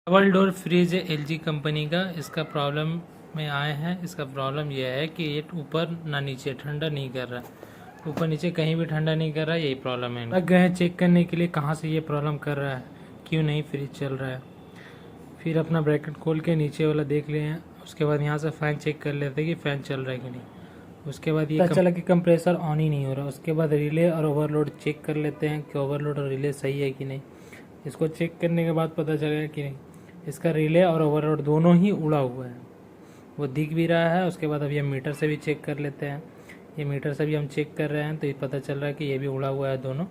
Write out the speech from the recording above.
Double door fridge है LG company का। इसका प्रॉब्लम में आए हैं। इसका प्रॉब्लम यह है कि ये ऊपर ना नीचे ठंडा नहीं कर रहा, ऊपर नीचे कहीं भी ठंडा नहीं कर रहा। यही प्रॉब्लम है। लग गए हैं चेक करने के लिए कहाँ से ये प्रॉब्लम कर रहा है, क्यों नहीं फ्रिज चल रहा है। फिर अपना ब्रैकेट खोल के नीचे वाला देख लिए हैं। उसके बाद यहाँ से फ़ैन चेक कर लेते हैं कि फ़ैन चल रहा है कि नहीं। उसके बाद ये चला कि कंप्रेसर ऑन ही नहीं हो रहा। उसके बाद रिले और ओवरलोड चेक कर लेते हैं कि ओवरलोड और रिले सही है कि नहीं। इसको चेक करने के बाद पता चलेगा कि नहीं, इसका रिले और ओवरलोड दोनों ही उड़ा हुआ है, वो दिख भी रहा है। उसके बाद अब ये मीटर से भी चेक कर लेते हैं। ये मीटर से भी हम चेक कर रहे हैं तो ये पता चल रहा है कि ये भी उड़ा हुआ है दोनों।